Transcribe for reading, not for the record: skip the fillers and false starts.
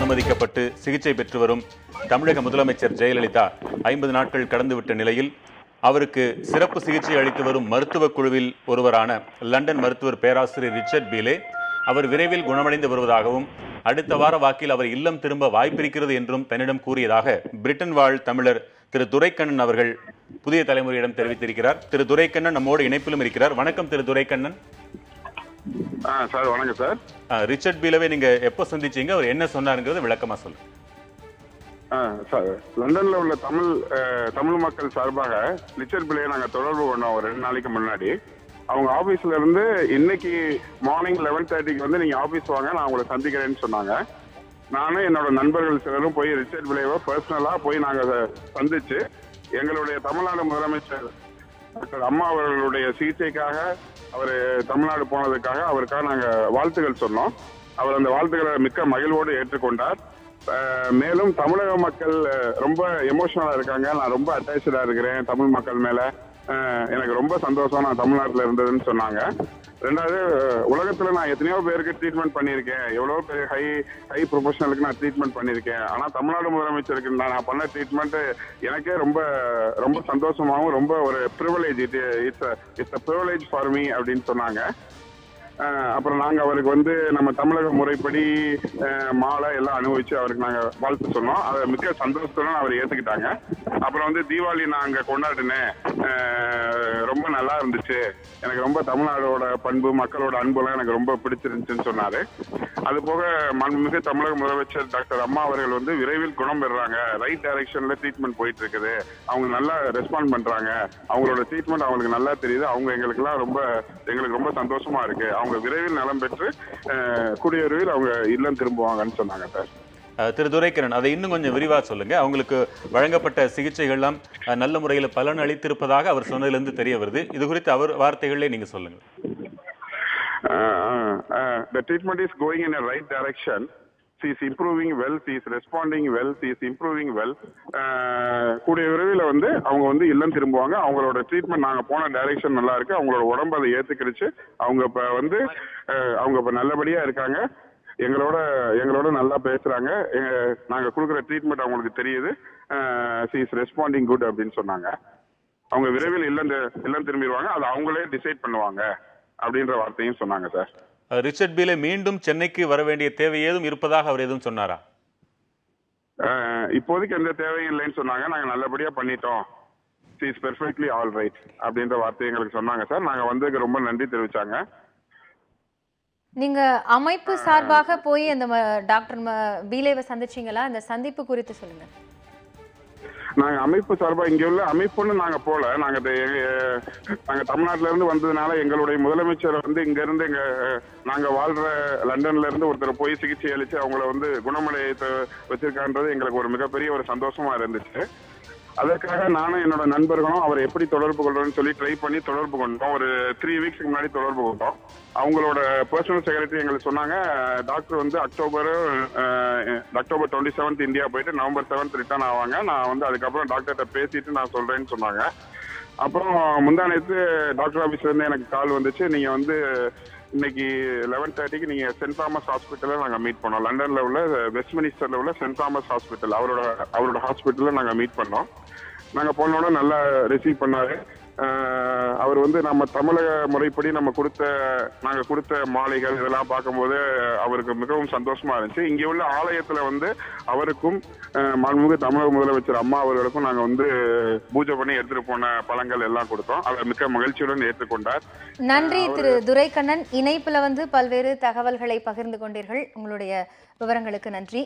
அனுமதிக்கப்பட்டு சிகிச்சை பெற்று வரும் தமிழக முதலமைச்சர் ஜெயலலிதா 50 நாட்கள் கடந்துவிட்ட நிலையில் அவருக்கு சிறப்பு சிகிச்சை அளித்து வரும் மருத்துவக் குழுவில் ஒருவரான லண்டன் மருத்துவர் பேராசிரியர் ரிச்சர்ட் பீலே அவர் விரைவில் குணமடைந்து வருவதாகவும் அடுத்த வார வாக்கில் அவர் இல்லம் திரும்ப வாய்ப்பிருக்கிறது என்றும் தன்னிடம் கூறியதாக பிரிட்டன் வாழ் தமிழர் திரு துரைக்கண்ணன் அவர்கள் புதிய தலைமுறையிடம் தெரிவித்திருக்கிறார். திரு துரைக்கண்ணன் நம்மோடு இணைப்பிலும் இருக்கிறார். வணக்கம் திரு துரைக்கண்ணன். சார் வணக்கம் சார். ரிச்சர்ட் பீலவே நீங்க எப்போ சந்திச்சீங்க, அவர் என்ன சொன்னாருங்கிறத விளக்கமா சொல்லுங்க. சார், லண்டன்ல உள்ள தமிழ் மக்கள் சார்பாக ரிச்சர்ட் பீலே நாங்க தொடர்பு கொண்டோம் ஒரு 2 நாளைக்கு முன்னாடி. அவங்க ஆபீஸ்ல இருந்து இன்னைக்கு மார்னிங் 11:30க்கு வந்து நீங்க ஆபீஸ் வாங்க, நான் உங்களை சந்திக்கிறேன்னு சொன்னாங்க. நானும் என்னோட நண்பர்கள் சிலரும் போய் ரிச்சர்ட் பீலேவை பர்சனலா போய் நாங்க சந்திச்சு எங்களுடைய தமிழ்நாடு முதலமைச்சர் டாக்டர் அம்மா அவர்களுடைய சிகிச்சைக்காக அவர் தமிழ்நாடு போனதுக்காக அவருக்காக நாங்க வாழ்த்துக்கள் சொன்னோம். அவர் அந்த வாழ்த்துக்களை மிக்க மகிழ்வோடு ஏற்றுக்கொண்டார். மேலும் தமிழக மக்கள் ரொம்ப எமோஷனலா இருக்காங்க, நான் ரொம்ப அட்டாச்சா இருக்கிறேன் தமிழ் மக்கள் மேல, எனக்கு ரொம்ப சந்தோஷம் நான் தமிழ்நாட்டில் இருந்ததுன்னு சொன்னாங்க. ரெண்டாவது, உலகத்துல நான் எத்தனையோ பேருக்கு ட்ரீட்மெண்ட் பண்ணியிருக்கேன், எவ்வளவோ பேர் ஹை ப்ரொஃபஷனலுக்கு நான் ட்ரீட்மெண்ட் பண்ணியிருக்கேன். ஆனா தமிழ்நாடு முதலமைச்சருக்கு நான் பண்ண ட்ரீட்மெண்ட் எனக்கே ரொம்ப ரொம்ப சந்தோஷமாகவும் ரொம்ப ஒரு privilege, it's a privilege for me அப்படின்னு சொன்னாங்க. அப்புறம் நாங்க அவருக்கு வந்து நம்ம தமிழக முறைப்படி மாலை எல்லாம் அனுபவிச்சு அவருக்கு நாங்க வாழ்த்து சொன்னோம். அதை மிக்க சந்தோஷத்துடன் அவர் ஏத்துக்கிட்டாங்க. அப்புறம் வந்து தீபாவளி நான் அங்க கொண்டாடினேன், ரொம்ப நல்லா இருந்துச்சு, எனக்கு ரொம்ப தமிழ்நாடோட பண்பு மக்களோட அன்புலாம் எனக்கு ரொம்ப பிடிச்சிருந்துச்சுன்னு சொன்னாரு. அது போக மாண்புமிகு தமிழக முதலமைச்சர் டாக்டர் அம்மா அவர்கள் வந்து விரைவில் குணம் பெறுறாங்க, ரைட் டைரக்ஷன்ல ட்ரீட்மெண்ட் போயிட்டு இருக்குது, அவங்க நல்லா ரெஸ்பாண்ட் பண்றாங்க, அவங்களோட ட்ரீட்மெண்ட் அவங்களுக்கு நல்லா தெரியுது, அவங்க எங்களுக்கு ரொம்ப சந்தோஷமா இருக்கு, அவங்க விரைவில் நலம் பெற்று கூடிய விரைவில் அவங்க இல்லம் திரும்புவாங்கன்னு சொன்னாங்க சார். திரு துரைக்கண்ணன், அதை இன்னும் கொஞ்சம் விரிவா சொல்லுங்க. அவங்களுக்கு வழங்கப்பட்ட சிகிச்சைகள்லாம் நல்ல முறையில் பலன் அளித்திருப்பதாக அவர் சொன்னதிலிருந்து தெரிய வருது. இது குறித்து அவர் வார்த்தைகளே நீங்க சொல்லுங்க. The treatment is going in a right direction. She is improving well, she is responding well, she is improving well. கூடிய விரைவில் வந்து அவங்க வந்து இல்லம் திரும்புவாங்க. அவங்களோட ட்ரீட்மெண்ட் நாங்க போன டைரக்ஷன் நல்லா இருக்கு, அவங்களோட உடம்பு அதை ஏத்துக்கிடுச்சு, அவங்க இப்ப நல்லபடியா இருக்காங்க, எங்களோட நல்லா பேசுறாங்க, நாங்க கொடுக்குற ட்ரீட்மெண்ட் அவங்களுக்கு தெரியுது, she is responding good அப்படின்னு சொன்னாங்க. அவங்க விரைவில் இல்லம் திரும்பிடுவாங்க, அதை அவங்களே டிசைட் பண்ணுவாங்க அப்படின்ற வார்த்தையும் சொன்னாங்க சார். ரிச்சர்ட் பீலே மீண்டும் சென்னைக்கு வர வேண்டிய தேவை ஏதும் இருப்பதாக அவர் எதுவும் சொன்னாரா? இப்போதைக்கு எந்த தேவையும் இல்லைன்னு சொன்னாங்க. நாங்க நல்லபடியா பண்ணிட்டோம், she is perfectly all right அப்படின்ற வார்த்தை எங்களுக்கு சொன்னாங்க சார். நாங்க வந்ததுக்கு ரொம்ப நன்றி தெரிவிச்சாங்க. நீங்க அமைப்பு சார்பாக போய் அந்த டாக்டர் பீலேவை சந்திச்சீங்களா? அந்த சந்திப்பு குறித்து சொல்லுங்க. நாங்க அமைப்பு சார்பா இங்க உள்ள அமைப்புன்னு நாங்க போல, நாங்க தமிழ்நாட்டுல இருந்து வந்ததுனால எங்களுடைய முதலமைச்சர் வந்து இங்க இருந்து நாங்க வாழ்ற லண்டன்ல இருந்து ஒருத்தர் போய் சிகிச்சை அளிச்சு அவங்கள வந்து குணமடைய வச்சிருக்கான்றது எங்களுக்கு ஒரு மிகப்பெரிய ஒரு சந்தோஷமா இருந்துச்சு. அதற்காக நானும் என்னோட நண்பர்களும் அவரை எப்படி தொடர்பு கொள்றோம்னு சொல்லி ட்ரை பண்ணி தொடர்பு கொண்டோம். ஒரு 3 வீக்ஸ்க்கு முன்னாடி தொடர்பு கொண்டோம். அவங்களோட பர்சனல் செக்ரட்டரி எங்களுக்கு சொன்னாங்க, டாக்டர் வந்து அக்டோபர் 27 இந்தியா போயிட்டு November 7 ரிட்டர்ன் ஆவாங்க, நான் வந்து அதுக்கப்புறம் டாக்டர்கிட்ட பேசிட்டு நான் சொல்றேன்னு சொன்னாங்க. அப்புறம் முந்தானேத்து டாக்டர் ஆபீஸ்ல இருந்து எனக்கு கால் வந்துச்சு, நீங்க வந்து இன்னைக்கு 11:30க்கு நீங்க சென்ட் தாமஸ் ஹாஸ்பிட்டல்ல நாங்க மீட் பண்ணோம். லண்டன்ல உள்ள வெஸ்ட்மினிஸ்டர்ல உள்ள சென்ட் தாமஸ் ஹாஸ்பிட்டல், அவரோட ஹாஸ்பிட்டல்ல நாங்க மீட் பண்ணோம். நாங்க போனோட நல்லா ரிசீவ் பண்ணாரு. அவர் வந்து நம்ம தமிழக முறைப்படி நாங்க கொடுத்த மாலைகள் இதெல்லாம் பார்க்கும்போது அவருக்கு மிகவும் சந்தோஷமா இருந்துச்சு. இங்க உள்ள ஆலயத்துல வந்து அவருக்கும் மாண்புமிகு தமிழக முதலமைச்சர் அம்மா அவர்களுக்கும் நாங்க வந்து பூஜை பண்ணி எடுத்துட்டு போன பழங்கள் எல்லாம் கொடுத்தோம். அதை மிக்க மகிழ்ச்சியுடன் ஏற்றுக்கொண்டார். நன்றி திரு துரைக்கண்ணன். இணைப்புல வந்து பல்வேறு தகவல்களை பகிர்ந்து கொண்டீர்கள். உங்களுடைய விவரங்களுக்கு நன்றி.